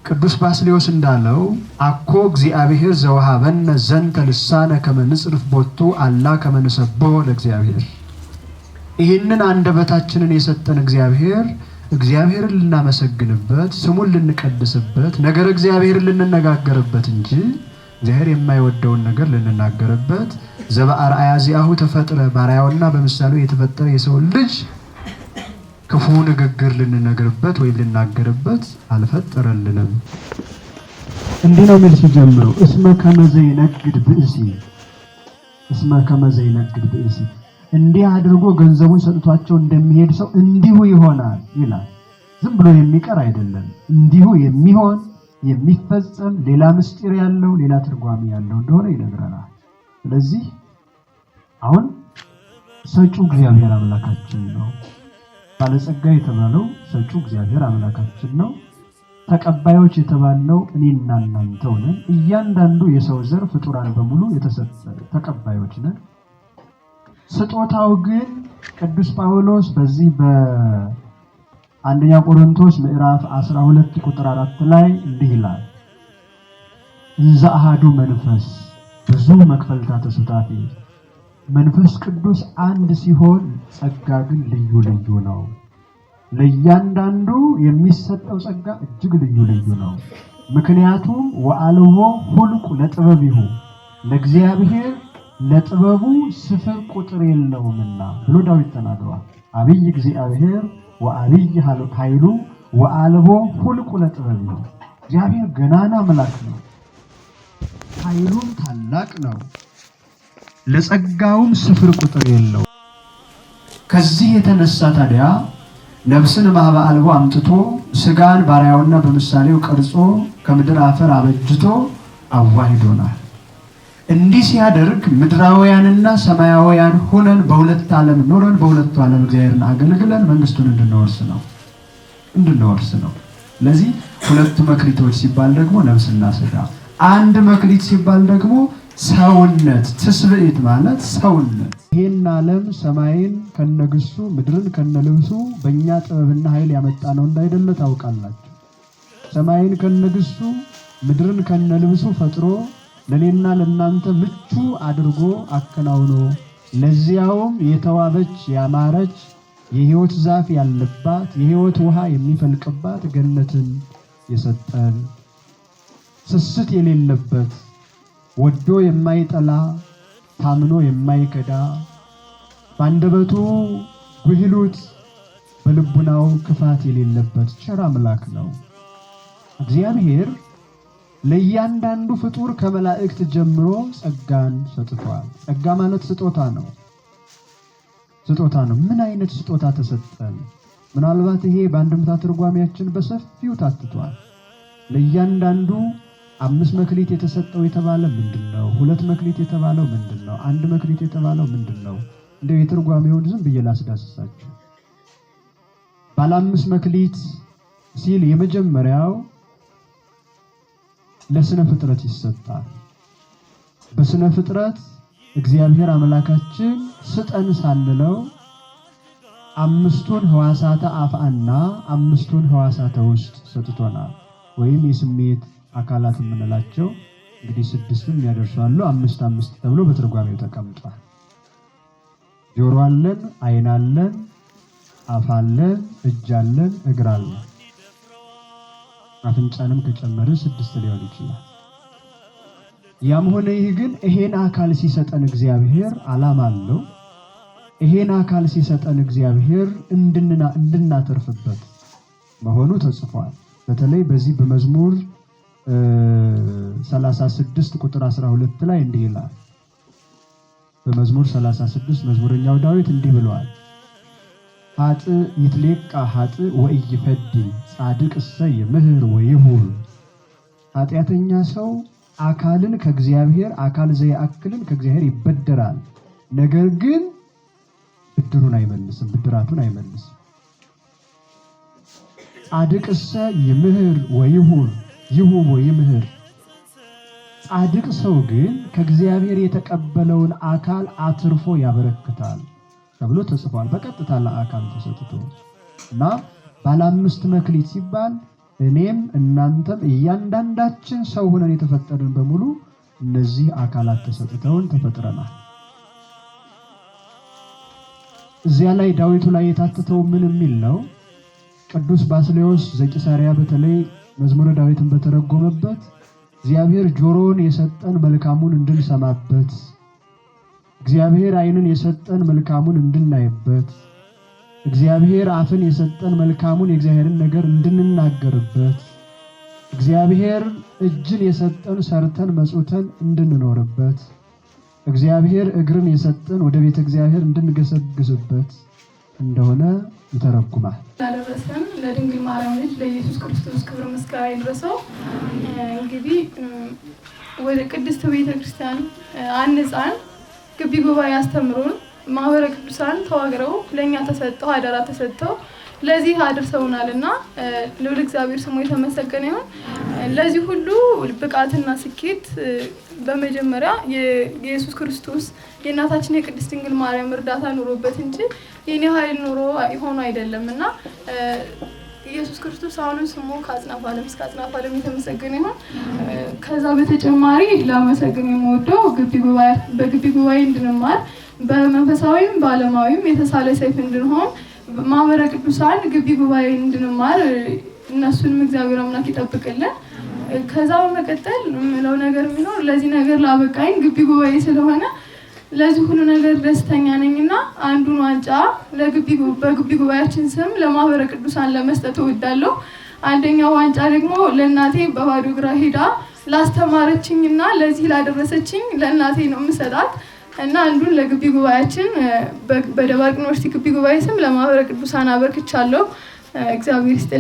ቅዱስ ባስልዮስ እንዳለው አኮ እግዚአብሔር ዘወሃበነ ዘንተ ልሳነ ከመ ንጽርፍ ቦቱ አላ ከመ ንሰብሖ ለእግዚአብሔር። ይህንን አንደበታችንን የሰጠን እግዚአብሔርን ልናመሰግንበት፣ ስሙን ልንቀድስበት፣ ነገር እግዚአብሔርን ልንነጋገርበት እንጂ እግዚአብሔር የማይወደውን ነገር ልንናገርበት ዘበአርአያ ዚአሁ ተፈጥረ ባሪያውና በምሳሌው የተፈጠረ የሰው ልጅ ክፉ ንግግር ልንነግርበት ወይ ልናገርበት አልፈጠረልንም። እንዲህ ነው የሚል ሲጀምረው እስመ ከመ ዘይነግድ ብእሲ እንዲህ አድርጎ ገንዘቡን ሰጥቷቸው እንደሚሄድ ሰው እንዲሁ ይሆናል ይላል። ዝም ብሎ የሚቀር አይደለም፣ እንዲሁ የሚሆን የሚፈጸም ሌላ ምስጢር ያለው ሌላ ትርጓሜ ያለው እንደሆነ ይነግረናል። ስለዚህ አሁን ሰጪው እግዚአብሔር አምላካችን ነው። ባለጸጋ የተባለው ሰጪው እግዚአብሔር አምላካችን ነው። ተቀባዮች የተባለው እኔና እናንተ ነን። እያንዳንዱ የሰው ዘር ፍጡራን በሙሉ የተሰጠ ተቀባዮች ነን። ስጦታው ግን ቅዱስ ጳውሎስ በዚህ በአንደኛ ቆሮንቶስ ምዕራፍ 12 ቁጥር 4 ላይ እንዲህ ይላል፣ እንዘ አሐዱ መንፈስ ብዙ መክፈልታተ ሱታፌ፣ መንፈስ ቅዱስ አንድ ሲሆን ጸጋ ግን ልዩ ልዩ ነው። ለእያንዳንዱ የሚሰጠው ጸጋ እጅግ ልዩ ልዩ ነው። ምክንያቱም ወአልቦ ሁልቁ ለጥበቢሁ፣ ለእግዚአብሔር ለጥበቡ ስፍር ቁጥር የለውምና ብሎ ዳዊት ተናግሯል። አብይ እግዚአብሔር ወአብይ ኃይሉ ወአልቦ ሁልቁ ለጥበቢሁ። እግዚአብሔር ገናና አምላክ ነው፣ ኃይሉም ታላቅ ነው፣ ለጸጋውም ስፍር ቁጥር የለው። ከዚህ የተነሳ ታዲያ ነፍስን ማኅበ አልቦ አምጥቶ ስጋን ባሪያውና በምሳሌው ቀርጾ ከምድር አፈር አበጅቶ አዋሂዶናል። እንዲህ ሲያደርግ ምድራውያንና ሰማያውያን ሆነን በሁለት ዓለም ኖረን በሁለቱ ዓለም እግዚአብሔርን አገልግለን መንግስቱን እንድንወርስ ነው። ስለዚህ ሁለቱ መክሊቶች ሲባል ደግሞ ነፍስና ስጋ፣ አንድ መክሊት ሲባል ደግሞ ሰውነት፣ ትስብእት ማለት ሰውነት። ይህን ዓለም ሰማይን ከነግሱ ምድርን ከነልብሱ በእኛ ጥበብና ኃይል ያመጣ ነው እንዳይደለ ታውቃላችሁ። ሰማይን ከነግሱ ምድርን ከነልብሱ ፈጥሮ ለኔና ለናንተ ምቹ አድርጎ አከናውኖ ለዚያውም የተዋበች ያማረች የሕይወት ዛፍ ያለባት የሕይወት ውሃ የሚፈልቅባት ገነትን የሰጠን ስስት የሌለበት ወዶ የማይጠላ ታምኖ የማይከዳ ባንደበቱ ጉህሉት በልቡናው ክፋት የሌለበት ቸር አምላክ ነው እግዚአብሔር። ለእያንዳንዱ ፍጡር ከመላእክት ጀምሮ ጸጋን ሰጥቷል። ጸጋ ማለት ስጦታ ነው። ምን አይነት ስጦታ ተሰጠን? ምናልባት ይሄ በአንድምታ ትርጓሜያችን በሰፊው ታትቷል። ለእያንዳንዱ 5 መክሊት የተሰጠው የተባለ ምንድነው? 2 መክሊት የተባለው ምንድነው? 1 መክሊት የተባለው ምንድነው? እንደው የትርጓሜውን ዝም ብዬ ላስዳስሳችሁ። ባለ 5 መክሊት ሲል የመጀመሪያው ለስነ ፍጥረት ይሰጣል። በስነ ፍጥረት እግዚአብሔር አምላካችን ስጠን ሳንለው 5ቱን ሕዋሳተ አፍአና 5ቱን ሕዋሳተ ውስጥ ሰጥቶናል። ወይም የስሜት አካላት የምንላቸው እንግዲህ 6ም ያደርሳሉ። 5 ተብሎ በትርጓሜው ተቀምጧል። ጆሮ አለን፣ ዓይን አለን፣ አፍ አለን፣ እጅ አለን፣ እግር አለን። አፍንጫንም ከጨመረ 6 ሊሆን ይችላል። ያም ሆነ ይህ ግን ይሄን አካል ሲሰጠን እግዚአብሔር ዓላማ አለው። ይሄን አካል ሲሰጠን እግዚአብሔር እንድናተርፍበት መሆኑ ተጽፏል። በተለይ በዚህ በመዝሙር 36 ቁጥር 12 ላይ እንዲህ ይላል። በመዝሙር 36 መዝሙረኛው ዳዊት እንዲህ ብለዋል። ሀጥ ይትሌቃ ሀጥ ወኢይፈዲ ጻድቅ እሰይ ምህር ወይሁር። ኃጢአተኛ ሰው አካልን ከእግዚአብሔር አካል ዘያክልን ከእግዚአብሔር ይበደራል፣ ነገር ግን ብድራቱን አይመልስም። ጻድቅ እሰይ ምህር ወይሁር ይሁብ ወይምህር። ጻድቅ ሰው ግን ከእግዚአብሔር የተቀበለውን አካል አትርፎ ያበረክታል ተብሎ ተጽፏል። በቀጥታ ለአካል ተሰጥቶ እና ባለ 5 መክሊት ሲባል እኔም እናንተም እያንዳንዳችን ሰው ሆነን የተፈጠርን በሙሉ እነዚህ አካላት ተሰጥተውን ተፈጥረናል። እዚያ ላይ ዳዊቱ ላይ የታተተው ምን የሚል ነው? ቅዱስ ባስልዮስ ዘቂሳርያ በተለይ መዝሙረ ዳዊትን በተረጎመበት እግዚአብሔር ጆሮን የሰጠን መልካሙን እንድንሰማበት፣ እግዚአብሔር ዓይንን የሰጠን መልካሙን እንድናይበት፣ እግዚአብሔር አፍን የሰጠን መልካሙን የእግዚአብሔርን ነገር እንድንናገርበት፣ እግዚአብሔር እጅን የሰጠን ሰርተን መጽውተን እንድንኖርበት፣ እግዚአብሔር እግርን የሰጠን ወደ ቤተ እግዚአብሔር እንድንገሰግስበት እንደሆነ ይተረጉማል። ለደረሰን ለድንግል ማርያም ልጅ ለኢየሱስ ክርስቶስ ክብር ምስጋና ይድረሰው። እንግዲህ ወደ ቅድስት ቤተ ክርስቲያን አንጻን ግቢ ጉባኤ ያስተምሩን ማህበረ ቅዱሳን ተዋግረው ለኛ ተሰጠው አደራ ተሰጠው ለዚህ አድርሰውናልና ለወደ እግዚአብሔር ስሙ የተመሰገነ ይሁን። ለዚህ ሁሉ ብቃትና ስኬት በመጀመሪያ የኢየሱስ ክርስቶስ የእናታችን የቅድስት ድንግል ማርያም እርዳታ ኑሮበት እንጂ የኔ ኃይል ኑሮ ይሆን አይደለምና ኢየሱስ ክርስቶስ አሁንም ስሙ ከአጽናፈ ዓለም እስከ አጽናፈ ዓለም የተመሰገነ ይሁን። ከዛ በተጨማሪ ለማመሰገን የምወደው በግቢ ጉባኤ እንድንማር በመንፈሳዊም በዓለማዊም የተሳለ ሰይፍ እንድንሆን ማህበረ ቅዱሳን ግቢ ጉባኤ እንድንማር እነሱንም እግዚአብሔር አምላክ ይጠብቅልን። ከዛ በመቀጠል ምለው ነገር ቢኖር ለዚህ ነገር ላበቃኝ ግቢ ጉባኤ ስለሆነ ለዚህ ሁሉ ነገር ደስተኛ ነኝና አንዱን ዋንጫ በግቢ ጉባኤያችን ስም ለማህበረ ቅዱሳን ለመስጠት እወዳለሁ። አንደኛው ዋንጫ ደግሞ ለእናቴ በባዶ እግሯ ሄዳ ላስተማረችኝና ለዚህ ላደረሰችኝ ለእናቴ ነው የምሰጣት እና አንዱን ለግቢ ጉባኤያችን በደባርቅ ዩኒቨርሲቲ ግቢ ጉባኤ ስም ለማህበረ ቅዱሳን አበርክቻለሁ። እግዚአብሔር ይስጥልኝ።